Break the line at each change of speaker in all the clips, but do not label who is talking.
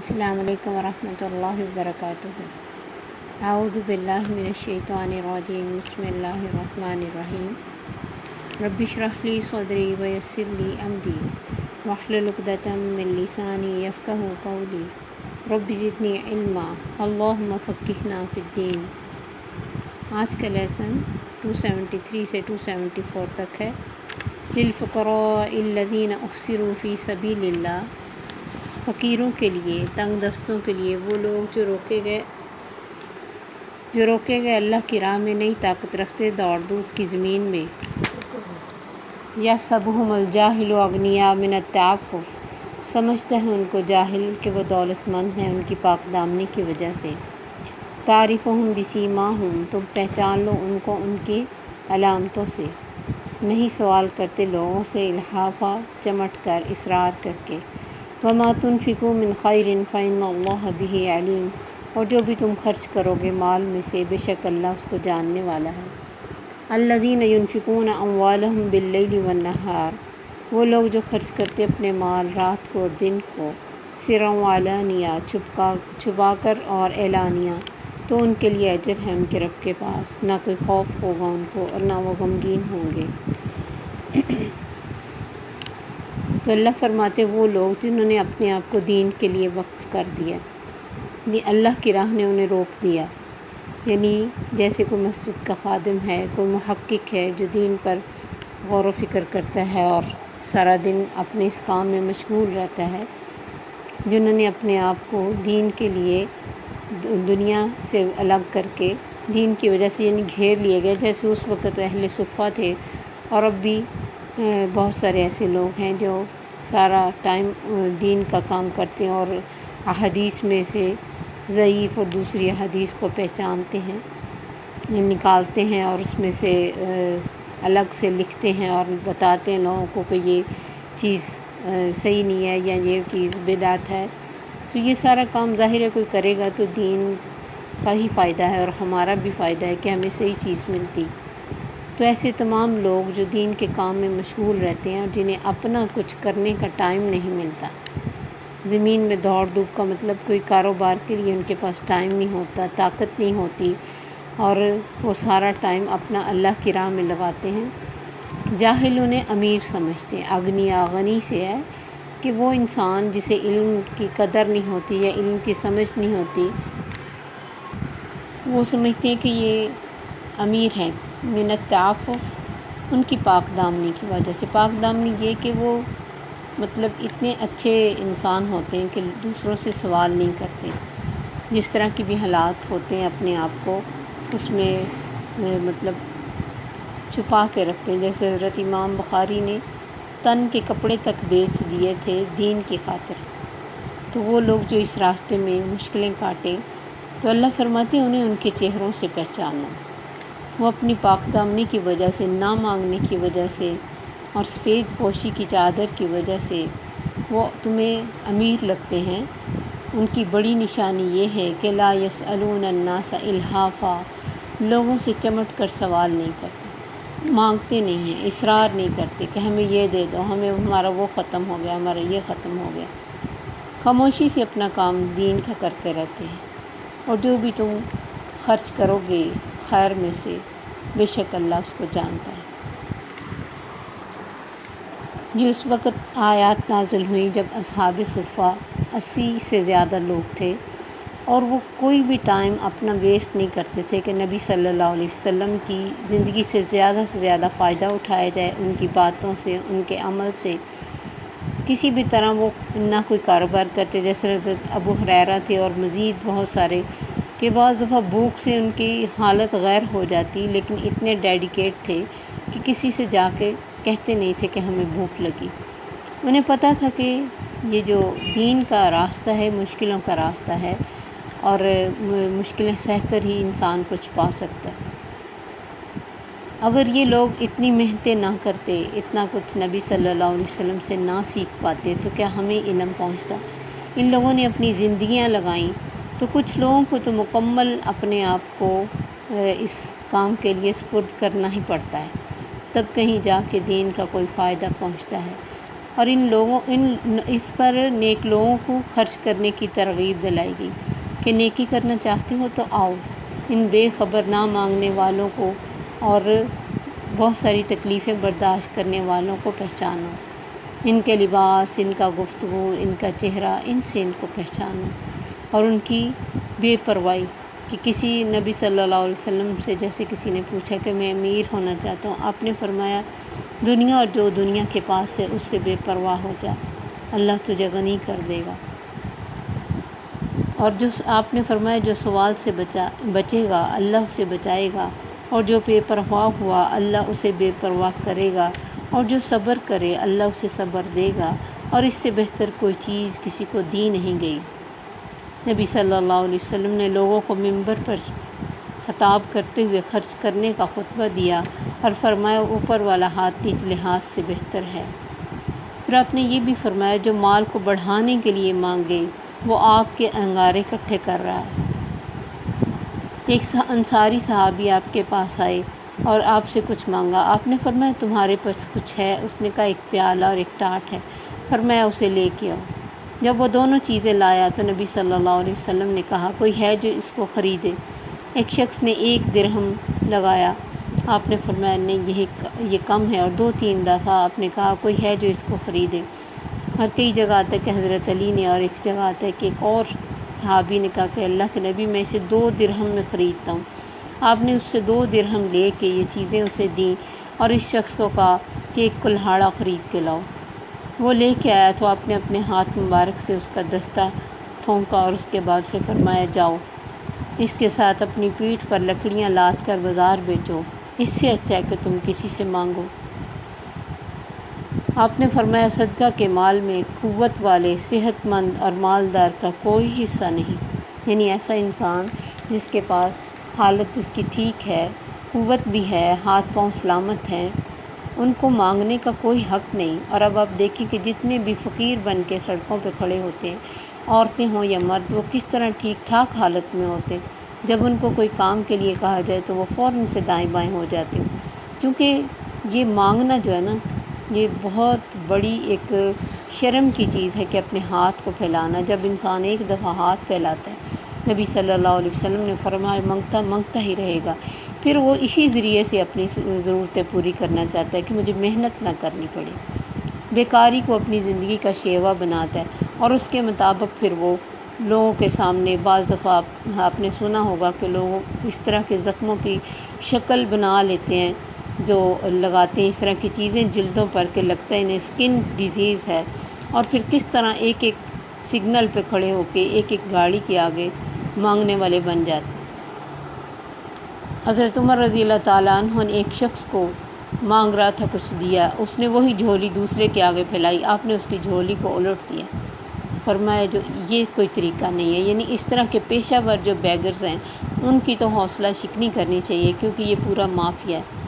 السلام علیکم ورحمۃ اللہ وبرکاتہ۔ اعوذ باللہ من الشیطان الرجیم، بسم اللہ الرحمن الرحیم۔ رب اشرح لی صدری ویسر لی امری واحلل عقدۃ من لسانی یفقہوا قولی رب زدنی علما اللہم فقہنا فی الدین۔ آج کا لیسن 273 سے 274 تک ہے۔ للفقراء الذین احصروا فی سبیل اللہ، فقیروں کے لیے، تنگ دستوں کے لیے، وہ لوگ جو روکے گئے اللہ کی راہ میں نہیں طاقت رکھتے دوڑ دھوپ کی زمین میں۔ یحسبہم الجاہل اغنیاء من التعفف، سمجھتا ہے ان کو جاہل کہ وہ دولت مند ہیں ان کی پاک دامنی کی وجہ سے۔ تعرفہم بسیماہم، تم پہچان لو ان کو ان کی علامتوں سے۔ نہیں سوال کرتے لوگوں سے الحافہ، چمٹ کر، اصرار کر کے۔ وما تنفقوا من خیر فإن اللہ بہ علیم، اور جو بھی تم خرچ کرو گے مال میں سے، بے شک اللہ اس کو جاننے والا ہے۔ الذین ينفقون اموالهم باللیل والنہار، وہ لوگ جو خرچ کرتے اپنے مال رات کو اور دن کو، سرا وعلانیہ، چھپا کر اور اعلانیہ، تو ان کے لیے اجر ہے ان کے رب کے پاس، نہ کوئی خوف ہوگا ان کو اور نہ وہ غمگین ہوں گے۔ تو اللہ فرماتے وہ لوگ جنہوں نے اپنے آپ کو دین کے لیے وقف کر دیا، اللہ کی راہ نے انہیں روک دیا، یعنی جیسے کوئی مسجد کا خادم ہے، کوئی محقق ہے جو دین پر غور و فکر کرتا ہے اور سارا دن اپنے اس کام میں مشغول رہتا ہے، جنہوں نے اپنے آپ کو دین کے لیے دنیا سے الگ کر کے دین کی وجہ سے یعنی گھیر لیے گئے، جیسے اس وقت اہل صفہ تھے اور اب بھی بہت سارے ایسے لوگ ہیں جو سارا ٹائم دین کا کام کرتے ہیں اور احادیث میں سے ضعیف اور دوسری احادیث کو پہچانتے ہیں، نکالتے ہیں اور اس میں سے الگ سے لکھتے ہیں اور بتاتے ہیں لوگوں کو کہ یہ چیز صحیح نہیں ہے یا یہ چیز بدعت ہے۔ تو یہ سارا کام ظاہر ہے کوئی کرے گا تو دین کا ہی فائدہ ہے اور ہمارا بھی فائدہ ہے کہ ہمیں صحیح چیز ملتی۔ تو ایسے تمام لوگ جو دین کے کام میں مشغول رہتے ہیں اور جنہیں اپنا کچھ کرنے کا ٹائم نہیں ملتا، زمین میں دوڑ دھوپ کا مطلب کوئی کاروبار کے لیے ان کے پاس ٹائم نہیں ہوتا، طاقت نہیں ہوتی، اور وہ سارا ٹائم اپنا اللہ کی راہ میں لگاتے ہیں۔ جاہل انہیں امیر سمجھتے ہیں، اغنیاء غنی سے ہے کہ وہ انسان جسے علم کی قدر نہیں ہوتی یا علم کی سمجھ نہیں ہوتی، وہ سمجھتے ہیں کہ یہ امیر ہیں من التعفف، ان کی پاک دامنی کی وجہ سے۔ پاک دامنی یہ کہ وہ مطلب اتنے اچھے انسان ہوتے ہیں کہ دوسروں سے سوال نہیں کرتے، جس طرح کی بھی حالات ہوتے ہیں اپنے آپ کو اس میں مطلب چھپا کے رکھتے ہیں۔ جیسے حضرت امام بخاری نے تن کے کپڑے تک بیچ دیے تھے دین کی خاطر، تو وہ لوگ جو اس راستے میں مشکلیں کاٹے، تو اللہ فرماتے ہیں انہیں ان کے چہروں سے پہچانو۔ وہ اپنی پاک دامنی کی وجہ سے، نہ مانگنے کی وجہ سے اور سفید پوشی کی چادر کی وجہ سے وہ تمہیں امیر لگتے ہیں۔ ان کی بڑی نشانی یہ ہے کہ لا یسألون الناس الحافا، لوگوں سے چمٹ کر سوال نہیں کرتے، مانگتے نہیں ہیں، اصرار نہیں کرتے کہ ہمیں یہ دے دو، ہمیں ہمارا وہ ختم ہو گیا، ہمارا یہ ختم ہو گیا۔ خاموشی سے اپنا کام دین کا کرتے رہتے ہیں۔ اور جو بھی تم خرچ کرو گے خیر میں سے، بے شک اللہ اس کو جانتا ہے۔ یہ اس وقت آیات نازل ہوئی جب اصحاب صفہ 80 سے زیادہ لوگ تھے اور وہ کوئی بھی ٹائم اپنا ویسٹ نہیں کرتے تھے کہ نبی صلی اللہ علیہ وسلم کی زندگی سے زیادہ فائدہ اٹھایا جائے، ان کی باتوں سے، ان کے عمل سے۔ کسی بھی طرح وہ نہ کوئی کاروبار کرتے، جیسے حضرت ابو ہریرہ تھے اور مزید بہت سارے کہ بعض دفعہ بھوک سے ان کی حالت غیر ہو جاتی، لیکن اتنے ڈیڈیکیٹ تھے کہ کسی سے جا کے کہتے نہیں تھے کہ ہمیں بھوک لگی۔ انہیں پتہ تھا کہ یہ جو دین کا راستہ ہے مشکلوں کا راستہ ہے اور مشکلیں سہ کر ہی انسان کچھ پا سکتا ہے۔ اگر یہ لوگ اتنی محنتیں نہ کرتے، اتنا کچھ نبی صلی اللہ علیہ وسلم سے نہ سیکھ پاتے تو کیا ہمیں علم پہنچتا؟ ان لوگوں نے اپنی زندگیاں لگائیں، تو کچھ لوگوں کو تو مکمل اپنے آپ کو اس کام کے لیے سپرد کرنا ہی پڑتا ہے، تب کہیں جا کے دین کا کوئی فائدہ پہنچتا ہے۔ اور اس پر نیک لوگوں کو خرچ کرنے کی ترغیب دلائی گئی کہ نیکی کرنا چاہتے ہو تو آؤ، ان بے خبر نہ مانگنے والوں کو اور بہت ساری تکلیفیں برداشت کرنے والوں کو پہچانو، ان کے لباس، ان کا گفتگو، ان کا چہرہ، ان سے ان کو پہچانو، اور ان کی بے پرواہی کہ کسی نبی صلی اللہ علیہ وسلم سے جیسے کسی نے پوچھا کہ میں امیر ہونا چاہتا ہوں، آپ نے فرمایا دنیا اور جو دنیا کے پاس ہے اس سے بے پرواہ ہو جا، اللہ تجھے غنی کر دے گا۔ اور آپ نے فرمایا جو سوال سے بچے گا اللہ اسے بچائے گا، اور جو بے پرواہ ہوا اللہ اسے بے پرواہ کرے گا، اور جو صبر کرے اللہ اسے صبر دے گا، اور اس سے بہتر کوئی چیز کسی کو دی نہیں گئی۔ نبی صلی اللہ علیہ وسلم نے لوگوں کو منبر پر خطاب کرتے ہوئے خرچ کرنے کا خطبہ دیا اور فرمایا اوپر والا ہاتھ نچلے ہاتھ سے بہتر ہے۔ پھر آپ نے یہ بھی فرمایا جو مال کو بڑھانے کے لیے مانگے وہ آگ کے انگارے اکٹھے کر رہا ہے۔ ایک انصاری صحابی آپ کے پاس آئے اور آپ سے کچھ مانگا، آپ نے فرمایا تمہارے پاس کچھ ہے؟ اس نے کہا ایک پیالہ اور ایک ٹاٹ ہے۔ فرمایا اسے لے کے آؤ۔ جب وہ دونوں چیزیں لایا تو نبی صلی اللہ علیہ وسلم نے کہا کوئی ہے جو اس کو خریدے؟ ایک شخص نے 1 درہم لگایا، آپ نے فرمایا نہیں یہ کم ہے، اور 2-3 دفعہ آپ نے کہا کوئی ہے جو اس کو خریدے۔ اور کئی جگہ آتا ہے کہ حضرت علی نے، اور ایک جگہ آتا ہے کہ ایک اور صحابی نے کہا کہ اللہ کے نبی میں اسے 2 درہم میں خریدتا ہوں۔ آپ نے اس سے 2 درہم لے کے یہ چیزیں اسے دیں اور اس شخص کو کہا کہ ایک کلہاڑا خرید کے لاؤ۔ وہ لے کے آیا تو آپ نے اپنے ہاتھ مبارک سے اس کا دستہ ٹھونکا اور اس کے بعد سے فرمایا جاؤ اس کے ساتھ اپنی پیٹھ پر لکڑیاں لاد کر بازار بیچو، اس سے اچھا ہے کہ تم کسی سے مانگو۔ آپ نے فرمایا صدقہ کے مال میں قوت والے، صحت مند اور مالدار کا کوئی حصہ نہیں، یعنی ایسا انسان جس کے پاس حالت جس کی ٹھیک ہے، قوت بھی ہے، ہاتھ پاؤں سلامت ہیں، ان کو مانگنے کا کوئی حق نہیں۔ اور اب آپ دیکھیں کہ جتنے بھی فقیر بن کے سڑکوں پہ کھڑے ہوتے ہیں، عورتیں ہوں یا مرد، وہ کس طرح ٹھیک ٹھاک حالت میں ہوتے ہیں، جب ان کو کوئی کام کے لیے کہا جائے تو وہ فوراً سے دائیں بائیں ہو جاتے ہیں، کیونکہ یہ مانگنا جو ہے نا یہ بہت بڑی ایک شرم کی چیز ہے کہ اپنے ہاتھ کو پھیلانا۔ جب انسان ایک دفعہ ہاتھ پھیلاتا ہے، نبی صلی اللہ علیہ وسلم نے فرمایا مانگتا مانگتا ہی رہے گا، پھر وہ اسی ذریعے سے اپنی ضرورتیں پوری کرنا چاہتا ہے کہ مجھے محنت نہ کرنی پڑے، بیکاری کو اپنی زندگی کا شیوا بناتا ہے، اور اس کے مطابق پھر وہ لوگوں کے سامنے بعض دفعہ آپ نے سنا ہوگا کہ لوگ اس طرح کے زخموں کی شکل بنا لیتے ہیں جو لگاتے ہیں اس طرح کی چیزیں جلدوں پر کہ لگتا ہے انہیں اسکن ڈیزیز ہے، اور پھر کس طرح ایک ایک سگنل پہ کھڑے ہو کے ایک ایک گاڑی کے آگے مانگنے والے بن جاتے ہیں۔ حضرت عمر رضی اللہ تعالیٰ عنہ نے ایک شخص کو مانگ رہا تھا کچھ دیا، اس نے وہی جھولی دوسرے کے آگے پھیلائی، آپ نے اس کی جھولی کو الٹ دیا، فرمایا جو یہ کوئی طریقہ نہیں ہے، یعنی اس طرح کے پیشہ ور جو بیگرز ہیں ان کی تو حوصلہ شکنی کرنی چاہیے، کیونکہ یہ پورا مافیا ہے۔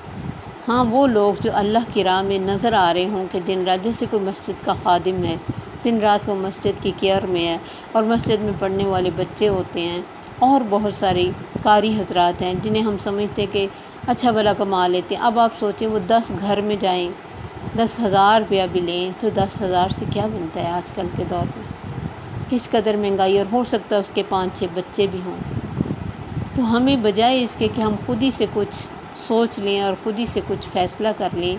ہاں وہ لوگ جو اللہ کی راہ میں نظر آ رہے ہوں کہ دن رات، جیسے کوئی مسجد کا خادم ہے، دن رات وہ مسجد کی کیئر میں ہے اور مسجد میں پڑھنے والے بچے ہوتے ہیں، اور بہت ساری قاری حضرات ہیں جنہیں ہم سمجھتے کہ اچھا بھلا کما لیتے ہیں۔ اب آپ سوچیں وہ 10 گھر میں جائیں، 10,000 روپیہ بھی لیں تو 10,000 سے کیا بنتا ہے آج کل کے دور میں، کس قدر مہنگائی، اور ہو سکتا ہے اس کے 5-6 بچے بھی ہوں۔ تو ہمیں بجائے اس کے کہ ہم خود ہی سے کچھ سوچ لیں اور خود ہی سے کچھ فیصلہ کر لیں،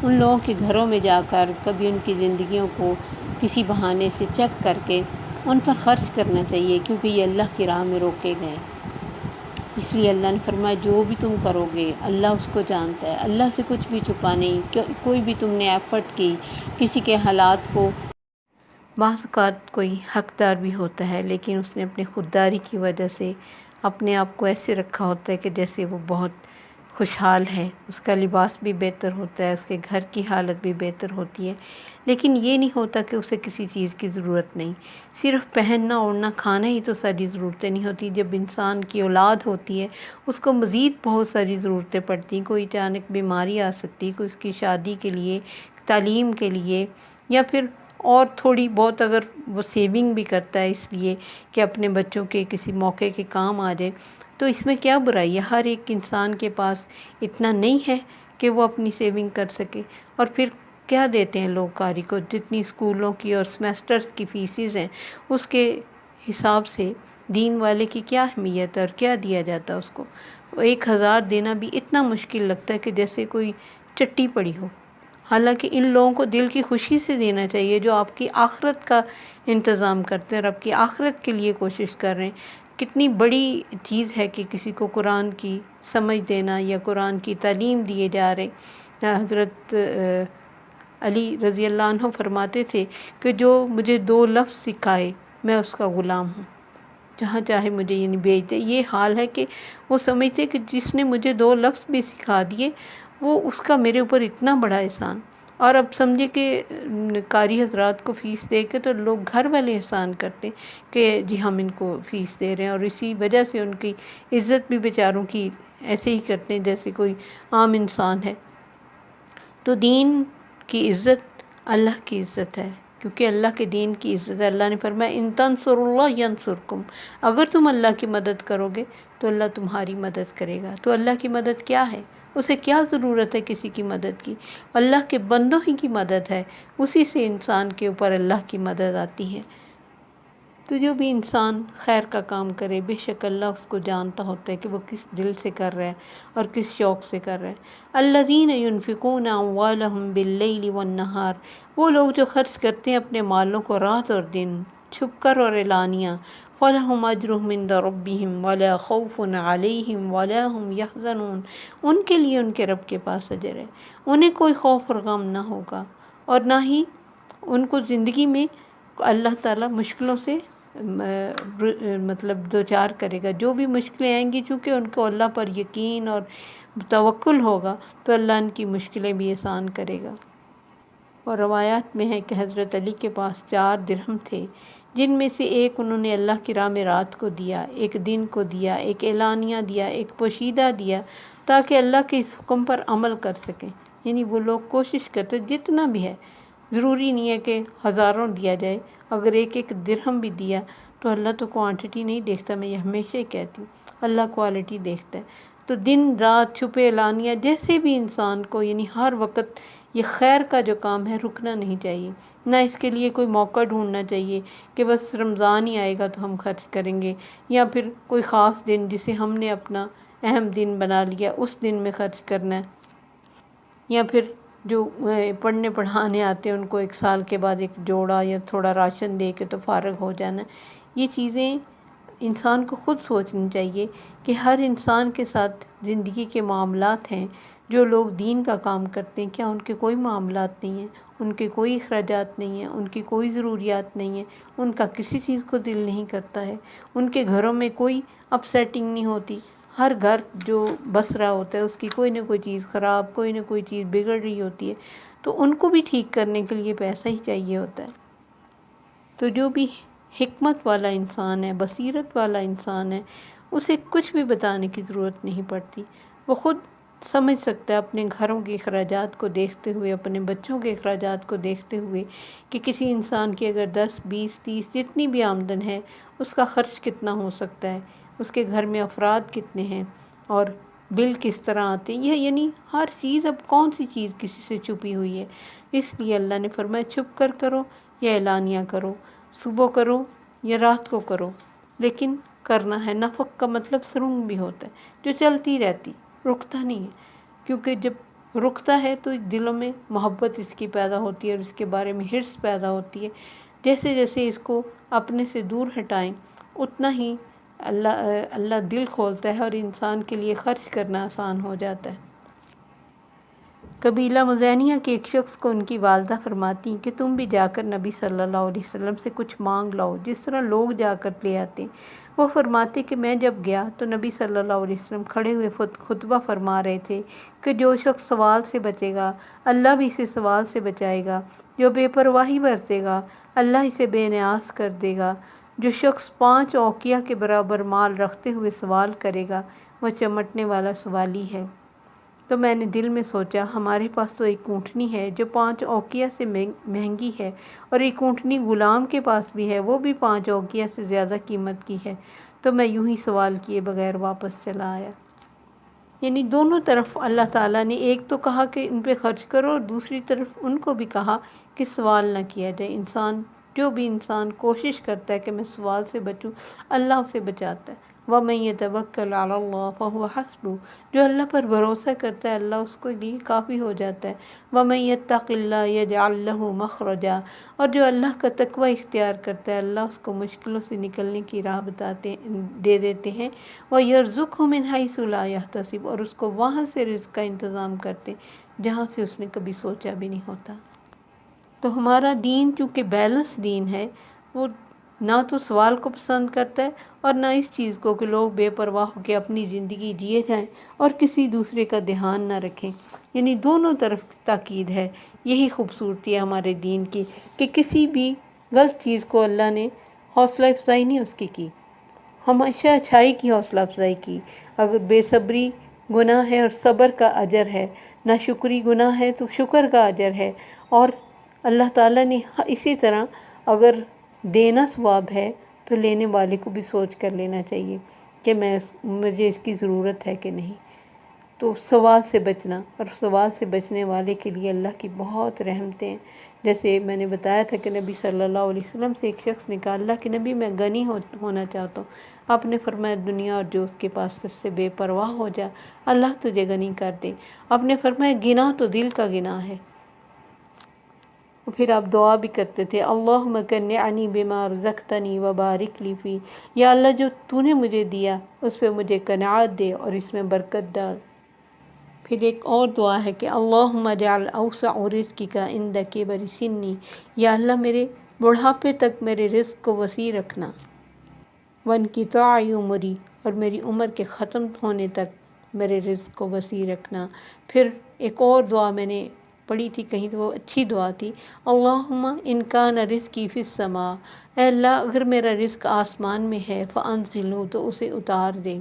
ان لوگوں کے گھروں میں جا کر کبھی ان کی زندگیوں کو کسی بہانے سے چیک کر کے ان پر خرچ کرنا چاہیے، کیونکہ یہ اللہ کی راہ میں روکے گئے۔ اس لیے اللہ نے فرمایا جو بھی تم کرو گے اللہ اس کو جانتا ہے، اللہ سے کچھ بھی چھپا نہیں، کوئی بھی تم نے ایفرٹ کی کسی کے حالات کو، بعض اوقات کوئی حقدار بھی ہوتا ہے لیکن اس نے اپنی خودداری کی وجہ سے اپنے آپ کو ایسے رکھا ہوتا ہے کہ جیسے وہ بہت خوشحال ہے، اس کا لباس بھی بہتر ہوتا ہے، اس کے گھر کی حالت بھی بہتر ہوتی ہے، لیکن یہ نہیں ہوتا کہ اسے کسی چیز کی ضرورت نہیں، صرف پہننا اوڑھنا کھانا ہی تو ساری ضرورتیں نہیں ہوتی۔ جب انسان کی اولاد ہوتی ہے اس کو مزید بہت ساری ضرورتیں پڑتی ہیں، کوئی اچانک بیماری آ سکتی، کوئی اس کی شادی کے لیے، تعلیم کے لیے، یا پھر اور تھوڑی بہت اگر وہ سیونگ بھی کرتا ہے اس لیے کہ اپنے بچوں کے کسی موقع کے کام آ جائے، تو اس میں کیا برائی ہے؟ ہر ایک انسان کے پاس اتنا نہیں ہے کہ وہ اپنی سیونگ کر سکے، اور پھر کیا دیتے ہیں لوگ قاری کو، جتنی اسکولوں کی اور سمیسٹرز کی فیسز ہیں اس کے حساب سے دین والے کی کیا اہمیت ہے اور کیا دیا جاتا ہے اس کو۔ 1000 دینا بھی اتنا مشکل لگتا ہے کہ جیسے کوئی چٹی پڑی ہو، حالانکہ ان لوگوں کو دل کی خوشی سے دینا چاہیے جو آپ کی آخرت کا انتظام کرتے ہیں اور آپ کی آخرت کے لیے کوشش کر رہے ہیں۔ کتنی بڑی چیز ہے کہ کسی کو قرآن کی سمجھ دینا یا قرآن کی تعلیم دیے جا رہے۔ حضرت علی رضی اللہ عنہ فرماتے تھے کہ جو مجھے 2 لفظ سکھائے میں اس کا غلام ہوں، جہاں چاہے مجھے یعنی بھیج دے۔ یہ حال ہے کہ وہ سمجھتے کہ جس نے مجھے 2 لفظ بھی سکھا دیے وہ اس کا میرے اوپر اتنا بڑا احسان۔ اور اب سمجھے کہ قاری حضرات کو فیس دے کے تو لوگ گھر والے احسان کرتے کہ جی ہم ان کو فیس دے رہے ہیں، اور اسی وجہ سے ان کی عزت بھی بیچاروں کی ایسے ہی کرتے ہیں جیسے کوئی عام انسان ہے۔ تو دین کی عزت اللہ کی عزت ہے، کیونکہ اللہ کے دین کی عزت ہے۔ اللہ نے فرمایا ان تنصروا اللہ ینصرکم، اگر تم اللہ کی مدد کرو گے تو اللہ تمہاری مدد کرے گا۔ تو اللہ کی مدد کیا ہے؟ اسے کیا ضرورت ہے کسی کی مدد کی؟ اللہ کے بندوں ہی کی مدد ہے، اسی سے انسان کے اوپر اللہ کی مدد آتی ہے۔ تو جو بھی انسان خیر کا کام کرے بے شک اللہ اس کو جانتا ہوتا ہے کہ وہ کس دل سے کر رہا ہے اور کس شوق سے کر رہا ہے۔ الذین ینفقون اموالہم باللیل والنہار، وہ لوگ جو خرچ کرتے ہیں اپنے مالوں کو رات اور دن، چھپ کر اور اعلانیہ۔ فلہم اجرہم عند ربہم ولا خوف علیہم ولا ہم یحزنون، ان کے لیے ان کے رب کے پاس اجر ہے، انہیں کوئی خوف اور غم نہ ہوگا اور نہ ہی ان کو زندگی میں اللہ تعالیٰ مشکلوں سے مطلب دوچار کرے گا۔ جو بھی مشکلیں آئیں گی چونکہ ان کو اللہ پر یقین اور توکل ہوگا تو اللہ ان کی مشکلیں بھی آسان کرے گا۔ اور روایات میں ہے کہ حضرت علی کے پاس 4 درہم تھے، جن میں سے ایک انہوں نے اللہ کی راہ میں رات کو دیا، ایک دن کو دیا، ایک اعلانیہ دیا، ایک پوشیدہ دیا، تاکہ اللہ کے اس حکم پر عمل کر سکیں۔ یعنی وہ لوگ کوشش کرتے جتنا بھی ہے، ضروری نہیں ہے کہ ہزاروں دیا جائے، اگر ایک ایک درہم بھی دیا تو اللہ تو کوانٹٹی نہیں دیکھتا، میں یہ ہمیشہ ہی کہتی ہوں، اللہ کوالٹی دیکھتا ہے۔ تو دن رات چھپے اعلانیہ جیسے بھی انسان کو یعنی ہر وقت یہ خیر کا جو کام ہے رکنا نہیں چاہیے، نہ اس کے لیے کوئی موقع ڈھونڈنا چاہیے کہ بس رمضان ہی آئے گا تو ہم خرچ کریں گے، یا پھر کوئی خاص دن جسے ہم نے اپنا اہم دن بنا لیا اس دن میں خرچ کرنا ہے، یا پھر جو پڑھنے پڑھانے آتے ہیں ان کو 1 سال کے بعد ایک جوڑا یا تھوڑا راشن دے کے تو فارغ ہو جانا۔ یہ چیزیں انسان کو خود سوچنی چاہیے کہ ہر انسان کے ساتھ زندگی کے معاملات ہیں۔ جو لوگ دین کا کام کرتے ہیں کیا ان کے کوئی معاملات نہیں ہیں، ان کے کوئی اخراجات نہیں ہیں، ان کی کوئی ضروریات نہیں ہیں، ان کا کسی چیز کو دل نہیں کرتا ہے، ان کے گھروں میں کوئی اپ سیٹنگ نہیں ہوتی؟ ہر گھر جو بس رہا ہوتا ہے اس کی کوئی نہ کوئی چیز خراب، کوئی نہ کوئی چیز بگڑ رہی ہوتی ہے، تو ان کو بھی ٹھیک کرنے کے لیے پیسہ ہی چاہیے ہوتا ہے۔ تو جو بھی حکمت والا انسان ہے، بصیرت والا انسان ہے، اسے کچھ بھی بتانے کی ضرورت نہیں پڑتی، وہ خود سمجھ سکتا ہے اپنے گھروں کے اخراجات کو دیکھتے ہوئے، اپنے بچوں کے اخراجات کو دیکھتے ہوئے کہ کسی انسان کی اگر 10 20 30 جتنی بھی آمدن ہے اس کا خرچ کتنا ہو سکتا ہے، اس کے گھر میں افراد کتنے ہیں اور بل کس طرح آتے ہیں۔ یہ یعنی ہر چیز، اب کون سی چیز کسی سے چھپی ہوئی ہے؟ اس لیے اللہ نے فرمایا چھپ کر کرو یا اعلانیہ کرو، صبح کرو یا رات کو کرو، لیکن کرنا ہے۔ نفق کا مطلب سرنگ بھی ہوتا ہے جو چلتی رہتی، رکتا نہیں ہے، کیونکہ جب رکتا ہے تو دلوں میں محبت اس کی پیدا ہوتی ہے اور اس کے بارے میں حرص پیدا ہوتی ہے۔ جیسے جیسے اس کو اپنے سے دور ہٹائیں اتنا ہی اللہ دل کھولتا ہے اور انسان کے لیے خرچ کرنا آسان ہو جاتا ہے۔ قبیلہ مزینیہ کے ایک شخص کو ان کی والدہ فرماتی کہ تم بھی جا کر نبی صلی اللہ علیہ وسلم سے کچھ مانگ لاؤ جس طرح لوگ جا کر لے آتے۔ وہ فرماتے کہ میں جب گیا تو نبی صلی اللہ علیہ وسلم کھڑے ہوئے خطبہ فرما رہے تھے کہ جو شخص سوال سے بچے گا اللہ بھی اسے سوال سے بچائے گا، جو بے پرواہی برتے گا اللہ اسے بے نیاز کر دے گا، جو شخص 5 اوقیہ کے برابر مال رکھتے ہوئے سوال کرے گا وہ چمٹنے والا سوالی ہے۔ تو میں نے دل میں سوچا ہمارے پاس تو ایک اونٹنی ہے جو 5 اوقیہ سے مہنگی ہے، اور ایک اونٹنی غلام کے پاس بھی ہے وہ بھی 5 اوقیہ سے زیادہ قیمت کی ہے، تو میں یوں ہی سوال کیے بغیر واپس چلا آیا۔ یعنی دونوں طرف اللہ تعالیٰ نے ایک تو کہا کہ ان پہ خرچ کرو، اور دوسری طرف ان کو بھی کہا کہ سوال نہ کیا جائے۔ جو بھی انسان کوشش کرتا ہے کہ میں سوال سے بچوں، اللہ اسے بچاتا ہے۔ وَمَن يَتَوَكَّلْ عَلَى اللَّهِ فَهُوَ حَسْبُهُ، جو اللہ پر بھروسہ کرتا ہے اللہ اس کے لیے کافی ہو جاتا ہے۔ وَمَن يَتَّقِ اللَّهَ يَجْعَل لَّهُ مَخْرَجًا، اور جو اللہ کا تقوی اختیار کرتا ہے اللہ اس کو مشکلوں سے نکلنے کی راہ دے دیتے ہیں۔ وَيَرْزُقْهُ مِنْ حَيْثُ لَا يَحْتَسِبُ، اور اس کو وہاں سے رزق کا انتظام کرتے جہاں سے اس نے کبھی سوچا بھی نہیں ہوتا۔ تو ہمارا دین چونکہ بیلنس دین ہے، وہ نہ تو سوال کو پسند کرتا ہے اور نہ اس چیز کو کہ لوگ بے پرواہ ہو کے اپنی زندگی جیے جائیں اور کسی دوسرے کا دھیان نہ رکھیں۔ یعنی دونوں طرف تاکید ہے۔ یہی خوبصورتی ہے ہمارے دین کی کہ کسی بھی غلط چیز کو اللہ نے حوصلہ افزائی نہیں اس کی ہمیشہ اچھائی کی حوصلہ افزائی کی۔ اگر بے صبری گناہ ہے اور صبر کا اجر ہے، ناشکری گناہ ہے تو شکر کا اجر ہے، اور اللہ تعالیٰ نے اسی طرح اگر دینا ثواب ہے تو لینے والے کو بھی سوچ کر لینا چاہیے کہ مجھے اس کی ضرورت ہے کہ نہیں۔ تو سوال سے بچنا، اور سوال سے بچنے والے کے لیے اللہ کی بہت رحمتیں ہیں۔ جیسے میں نے بتایا تھا کہ نبی صلی اللہ علیہ وسلم سے ایک شخص نے کہا اللہ کے نبی میں غنی ہونا چاہتا ہوں۔ آپ نے فرمایا دنیا اور جو اس کے پاس اس سے بے پرواہ ہو جا، اللہ تجھے غنی کر دے۔ آپ نے فرمایا گناہ تو دل کا گناہ ہے۔ پھر آپ دعا بھی کرتے تھے اللہم کنعنی بما رزقتنی وبارک لی فی، یا اللہ جو تو نے مجھے دیا اس پہ مجھے قناعت دے اور اس میں برکت ڈال۔ پھر ایک اور دعا ہے کہ اللہم اجعل اوسع رزقک عند کبر سنی، یا اللہ میرے بڑھاپے تک میرے رزق کو وسیع رکھنا۔ وانقطاع عمری، اور میری عمر کے ختم ہونے تک میرے رزق کو وسیع رکھنا۔ پھر ایک اور دعا میں نے پڑھی تھی کہیں تو وہ اچھی دعا تھی، اللہم ان کان رزقی فی السماء، اے اللہ اگر میرا رزق آسمان میں ہے فانزلہ، تو اسے اتار دے۔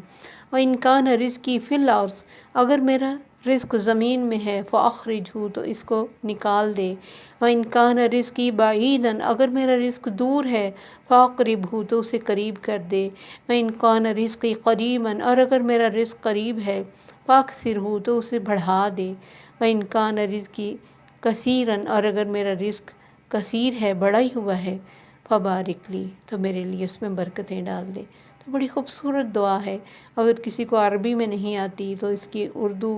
وان کان رزقی فی الارض، اگر میرا رزق زمین میں ہے فاخرجہ، تو اس کو نکال دے۔ وان کان رزقی بعیدا، اگر میرا رزق دور ہے فاقربہ، تو اسے قریب کر دے۔ وان کان رزقی قریبا، اور اگر میرا رزق قریب ہے فاکثرہ، تو اسے بڑھا دے۔ وان کان رزقی کثیرا، اور اگر میرا رزق کثیر ہے بڑا ہی ہوا ہے فبارک لی، تو میرے لیے اس میں برکتیں ڈال دے۔ تو بڑی خوبصورت دعا ہے۔ اگر کسی کو عربی میں نہیں آتی تو اس کی اردو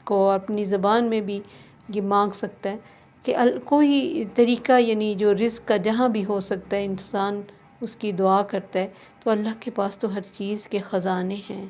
کو اپنی زبان میں بھی یہ مانگ سکتا ہے کہ کوئی طریقہ، یعنی جو رزق کا جہاں بھی ہو سکتا ہے انسان اس کی دعا کرتا ہے، تو اللہ کے پاس تو ہر چیز کے خزانے ہیں۔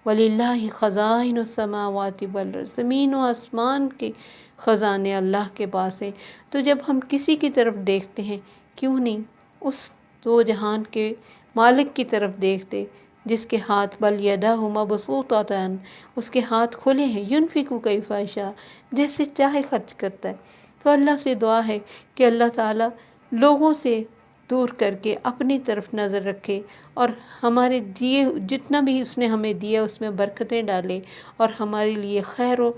وَلِلَّهِ خَزَائِنُ السَّمَاوَاتِ وَالْأَرْضِ، زمین و آسمان کے خزانے اللہ کے پاس ہیں۔ تو جب ہم کسی کی طرف دیکھتے ہیں کیوں نہیں اس دو جہان کے مالک کی طرف دیکھتے جس کے ہاتھ بل یداہ مبسوطتان، اس کے ہاتھ کھلے ہیں، ينفق کیف یشاء، جیسے چاہے خرچ کرتا ہے۔ تو اللہ سے دعا ہے کہ اللہ تعالیٰ لوگوں سے دور کر کے اپنی طرف نظر رکھے، اور ہمارے دیے جتنا بھی اس نے ہمیں دیا اس میں برکتیں ڈالے، اور ہمارے لیے خیر و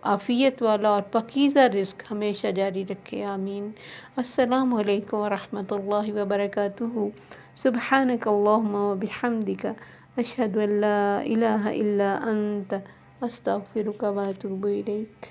عافیت والا اور پاکیزہ رزق ہمیشہ جاری رکھے۔ آمین۔ السلام علیکم ورحمۃ اللہ وبرکاتہ۔ سبحانک اللہم وبحمدک، اشہد ان لا الہ الا انت، استغفرک واتوب الیک۔